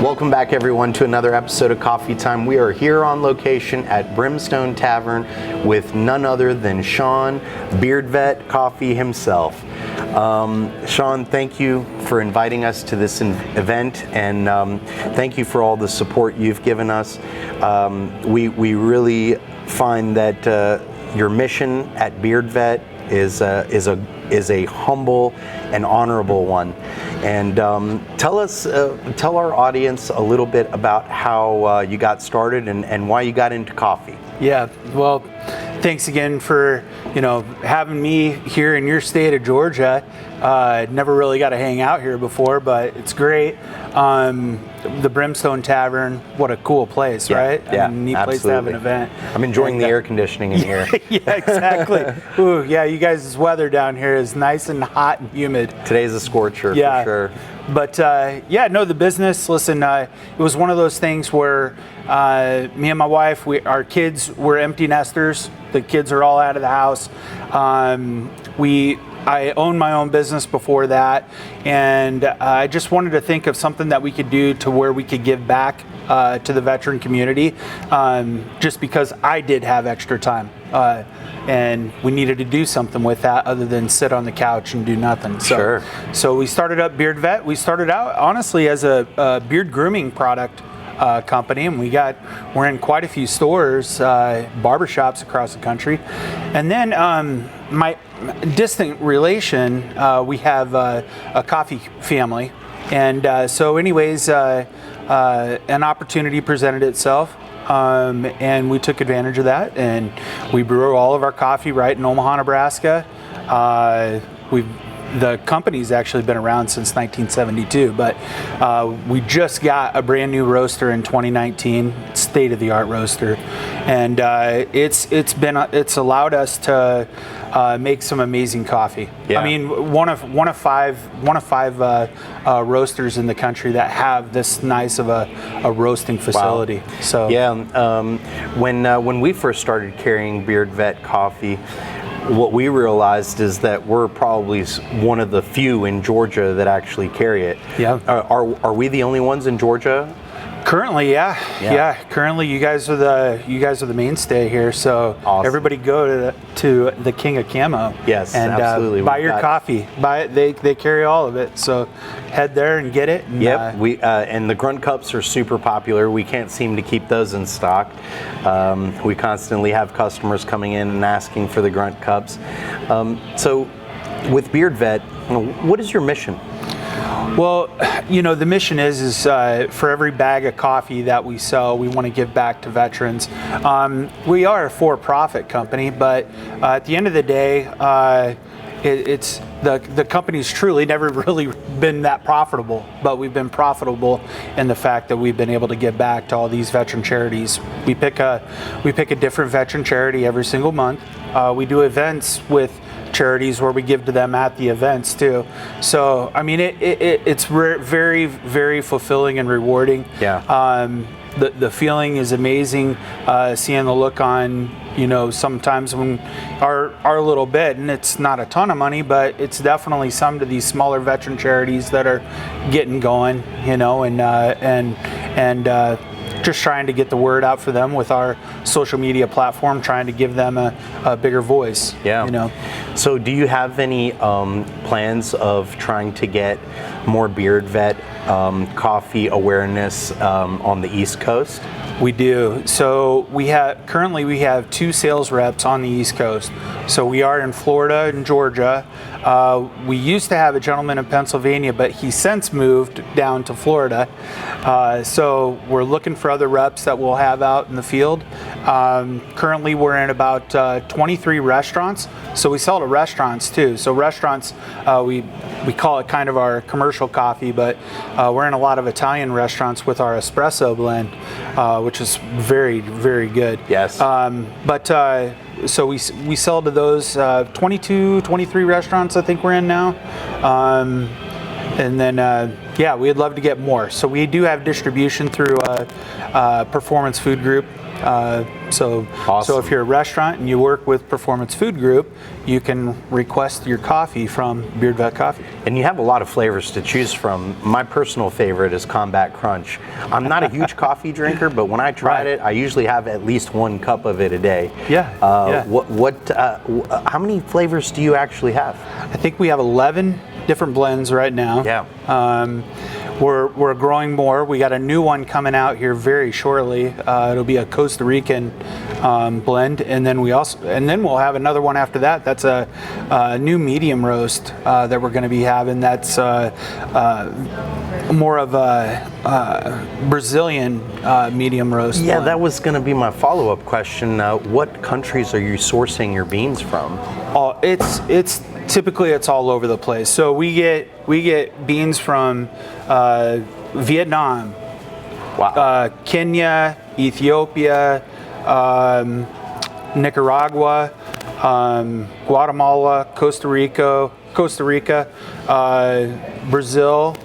Welcome back, everyone, to another episode of Coffee Time. We are here on location at Brimstone Tavern with none other than Sean, Beard Vet Coffee himself. Sean, thank you for inviting us to this event, and thank you for all the support you've given us. We really find that your mission at Beard Vet is a humble and honorable one. And tell our audience a little bit about how you got started and why you got into coffee. Yeah, well, thanks again for having me here in your state of Georgia. Never really got to hang out here before, but it's great. The Brimstone Tavern, what a cool place, right? Yeah, neat absolutely. Place to have an event. I'm enjoying the air conditioning in here. Yeah, exactly. Ooh, yeah, you guys' weather down here is nice and hot and humid. Today's a scorcher, for sure. But the business, listen, it was one of those things where me and my wife, our kids were empty nesters. The kids are all out of the house. I owned my own business before that, and I just wanted to think of something that we could do to where we could give back to the veteran community, just because I did have extra time. And we needed to do something with that other than sit on the couch and do nothing. So we started up Beard Vet. We started out honestly as a beard grooming product company, and we're in quite a few stores, barbershops across the country. And then my distant relation, we have a coffee family. And so anyways, an opportunity presented itself. And we took advantage of that, and we brew all of our coffee right in Omaha, Nebraska. The company's actually been around since 1972, but we just got a brand new roaster in 2019, state-of-the-art roaster, and it's allowed us to make some amazing coffee. Yeah. I mean, one of five roasters in the country that have this nice of a roasting facility. Wow. So yeah, when we first started carrying Beard Vet coffee, what we realized is that we're probably one of the few in Georgia that actually carry it. Yeah. Are we the only ones in Georgia? Currently, yeah. Currently, you guys are the mainstay here. So awesome. Everybody go to the King of Camo. Yes, and absolutely. Buy your coffee. Buy it. They carry all of it. So head there and get it. And, yep. And the grunt cups are super popular. We can't seem to keep those in stock. We constantly have customers coming in and asking for the grunt cups. So with Beard Vet, what is your mission? Well, the mission is for every bag of coffee that we sell, we want to give back to veterans. We are a for-profit company, but at the end of the day, it's the company's truly never really been that profitable, but we've been profitable in the fact that we've been able to give back to all these veteran charities. We pick a different veteran charity every single month. We do events with charities where we give to them at the events too. So I mean, it's very, very fulfilling and rewarding. Yeah. The feeling is amazing. Seeing the look on, sometimes when our little bit, and it's not a ton of money, but it's definitely some to these smaller veteran charities that are getting going, and just trying to get the word out for them with our social media platform, trying to give them a bigger voice. Yeah. So do you have any plans of trying to get more Beard Vet coffee awareness on the East Coast? We do. So currently we have 2 sales reps on the East Coast. So we are in Florida and Georgia. We used to have a gentleman in Pennsylvania, but he since moved down to Florida. So we're looking for other reps that we'll have out in the field. Currently we're in about 23 restaurants. So we sell to restaurants too. So restaurants, we call it kind of our commercial coffee, but we're in a lot of Italian restaurants with our espresso blend, which is very, very good. Yes. So we sell to those 23 restaurants I think we're in now. And then, we'd love to get more. So we do have distribution through Performance Food Group. So Awesome. if you're a restaurant and you work with Performance Food Group, you can request your coffee from Beard Vet Coffee. And you have a lot of flavors to choose from. My personal favorite is Combat Crunch. I'm not a huge coffee drinker, but when I tried it, I usually have at least 1 cup of it a day. Yeah. How many flavors do you actually have? I think we have 11 different blends right now. Yeah. We're growing more. We got a new one coming out here very shortly. It'll be a Costa Rican blend, and then we'll have another one after that. That's a new medium roast that we're going to be having. That's more of a Brazilian medium roast. Yeah, blend. that was going to be my follow-up question. What countries are you sourcing your beans from? Oh, it's typically it's all over the place. So we get beans from Vietnam, Wow. Kenya, Ethiopia, Nicaragua, Guatemala, Costa Rica, Brazil,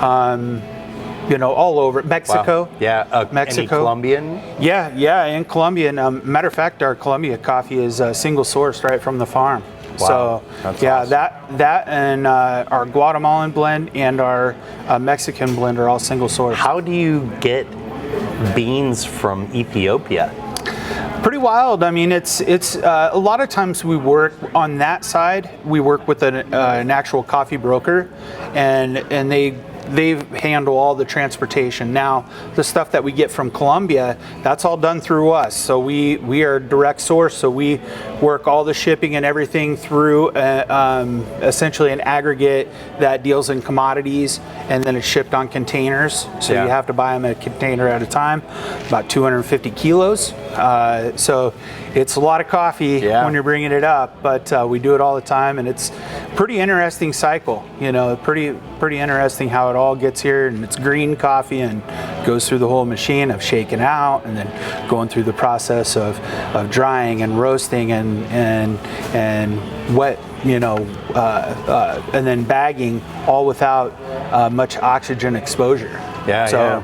all over. Mexico. Wow. Yeah. Mexico. Any Colombian? Yeah, and Colombian. Matter of fact, our Colombia coffee is single sourced right from the farm. Wow, So that's yeah, awesome. that and our Guatemalan blend and our Mexican blend are all single sourced. How do you get beans from Ethiopia? Pretty wild. I mean, it's a lot of times we work on that side. We work with an actual coffee broker, and they handle all the transportation. Now, the stuff that we get from Colombia, that's all done through us. So we are direct source. So we work all the shipping and everything through essentially an aggregate that deals in commodities, and then it's shipped on containers. So Yeah. you have to buy them a container at a time, about 250 kilos. So it's a lot of coffee when you're bringing it up, but we do it all the time, and it's pretty interesting cycle. Pretty interesting how it all gets here, and it's green coffee and goes through the whole machine of shaking out and then going through the process of drying and roasting and wet, and then bagging, all without much oxygen exposure. So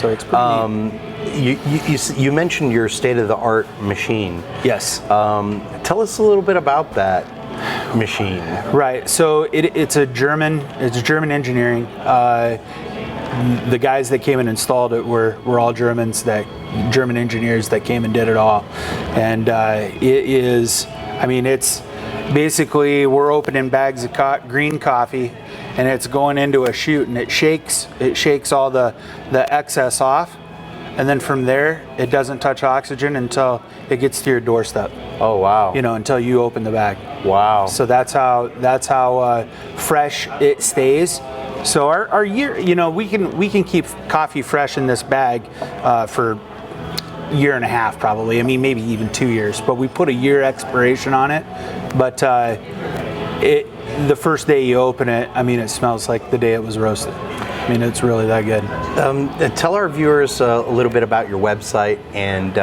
it's pretty neat. You mentioned your state-of-the-art machine. Yes. Tell us a little bit about that machine. Right. So it's German engineering. The guys that came and installed it were all German engineers that came and did it all. And it's basically, we're opening bags of green coffee, and it's going into a chute, and it shakes all the excess off. And then from there, it doesn't touch oxygen until it gets to your doorstep. Oh wow! Until you open the bag. Wow! So that's how fresh it stays. So our year, we can keep coffee fresh in this bag for a year and a half probably. I mean, maybe even 2 years. But we put a year expiration on it. But the first day you open it, it smells like the day it was roasted. It's really that good. Tell our viewers a little bit about your website and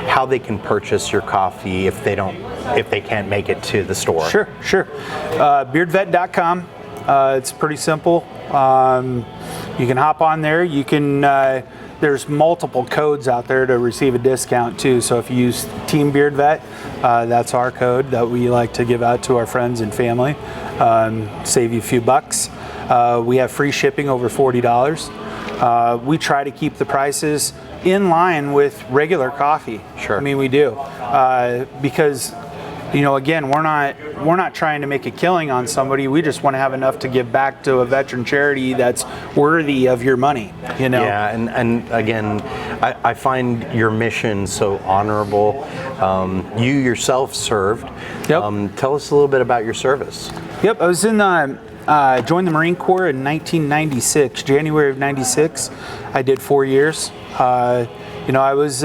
how they can purchase your coffee if they can't make it to the store. Sure. Beardvet.com. It's pretty simple. You can hop on there. You can. There's multiple codes out there to receive a discount too. So if you use Team Beard Vet, that's our code that we like to give out to our friends and family. Save you a few bucks. We have free shipping over $40. We try to keep the prices in line with regular coffee. Sure. We do because again, we're not trying to make a killing on somebody. We just want to have enough to give back to a veteran charity that's worthy of your money. Yeah, and again, I find your mission so honorable. You yourself served. Yep. Tell us a little bit about your service. Yep, I was in joined the Marine Corps in 1996, January of '96. I did 4 years. I was.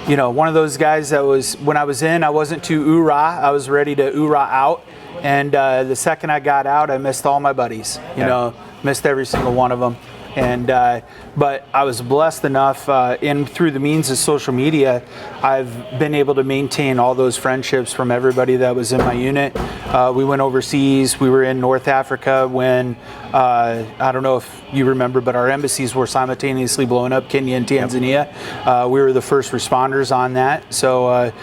One of those guys that was, when I was in, I wasn't too oorah. I was ready to oorah out. And the second I got out, I missed all my buddies. Missed every single one of them. And but I was blessed enough, and through the means of social media, I've been able to maintain all those friendships from everybody that was in my unit. We went overseas. We were in North Africa when I don't know if you remember, but our embassies were simultaneously blown up, Kenya and Tanzania. We were the first responders on that. So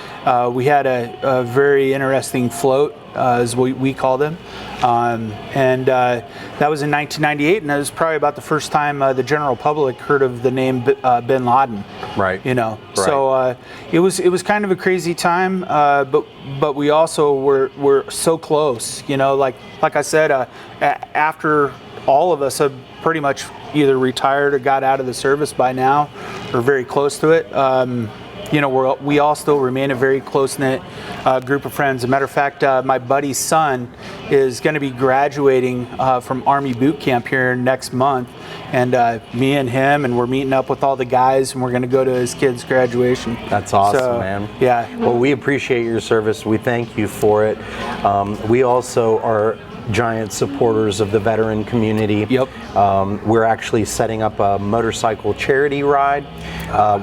we had a very interesting float, as we call them. And that was in 1998, and that was probably about the first time the general public heard of the name Bin Laden. Right. You know, Right. so it was kind of a crazy time, but we also were so close. You know, like I said, after all of us have pretty much either retired or got out of the service by now, or very close to it. You know, we all still remain a very close-knit group of friends. As a matter of fact, my buddy's son is going to be graduating from Army boot camp here next month, and me and him, and we're meeting up with all the guys, and we're going to go to his kid's graduation. That's awesome, So, man. Yeah. Well, we appreciate your service. We thank you for it. We also are giant supporters of the veteran community. Yep. We're actually setting up a motorcycle charity ride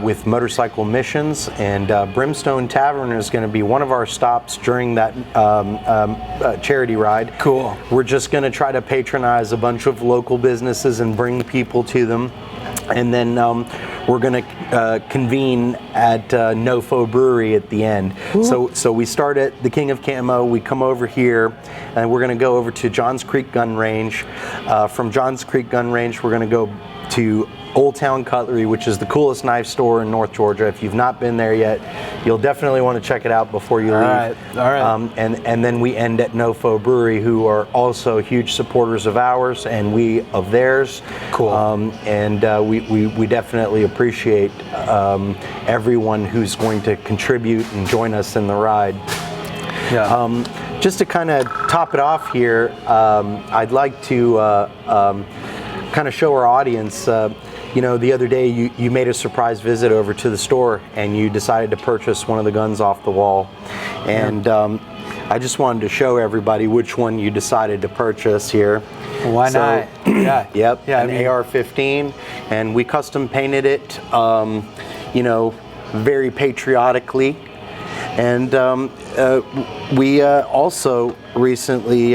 with motorcycle missions, and Brimstone Tavern is going to be one of our stops during that charity ride. Cool. We're just going to try to patronize a bunch of local businesses and bring people to them. And then we're going to convene at Nofo Brewery at the end. So we start at the King of Camo, we come over here, and we're going to go over to Johns Creek Gun Range. From Johns Creek Gun Range, we're going to go to Old Town Cutlery, which is the coolest knife store in North Georgia. If you've not been there yet, you'll definitely want to check it out before you leave. All right. And then we end at Nofo Brewery, who are also huge supporters of ours and we of theirs. Cool. We definitely appreciate everyone who's going to contribute and join us in the ride. Yeah. Just to kind of top it off here, I'd like to kind of show our audience, you know, the other day you made a surprise visit over to the store and you decided to purchase one of the guns off the wall. And I just wanted to show everybody which one you decided to purchase here. Why not? Yeah. Yep, Yeah, an AR-15, and we custom painted it, you know, very patriotically. And we also recently,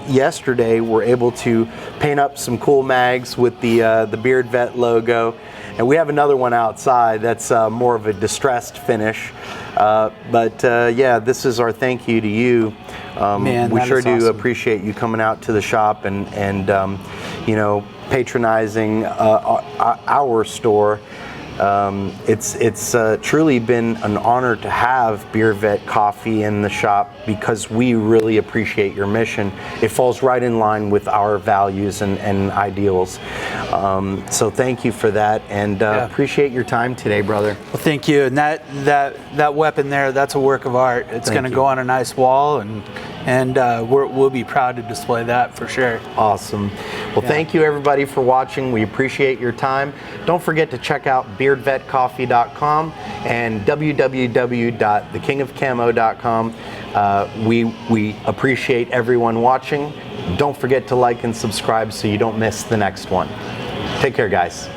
yesterday, were able to paint up some cool mags with the Beard Vet logo. And we have another one outside that's more of a distressed finish. Yeah, this is our thank you to you. Man, we that sure is do awesome. appreciate you coming out to the shop and you know, patronizing our store. It's truly been an honor to have Beard Vet Coffee in the shop because we really appreciate your mission. It falls right in line with our values and ideals. So thank you for that, and appreciate your time today, brother. Well, thank you. And that weapon there, that's a work of art. It's going to go on a nice wall, and we'll be proud to display that for sure. Awesome. Well, thank you everybody for watching. We appreciate your time. Don't forget to check out beardvetcoffee.com and www.thekingofcamo.com. We appreciate everyone watching. Don't forget to like and subscribe so you don't miss the next one. Take care, guys.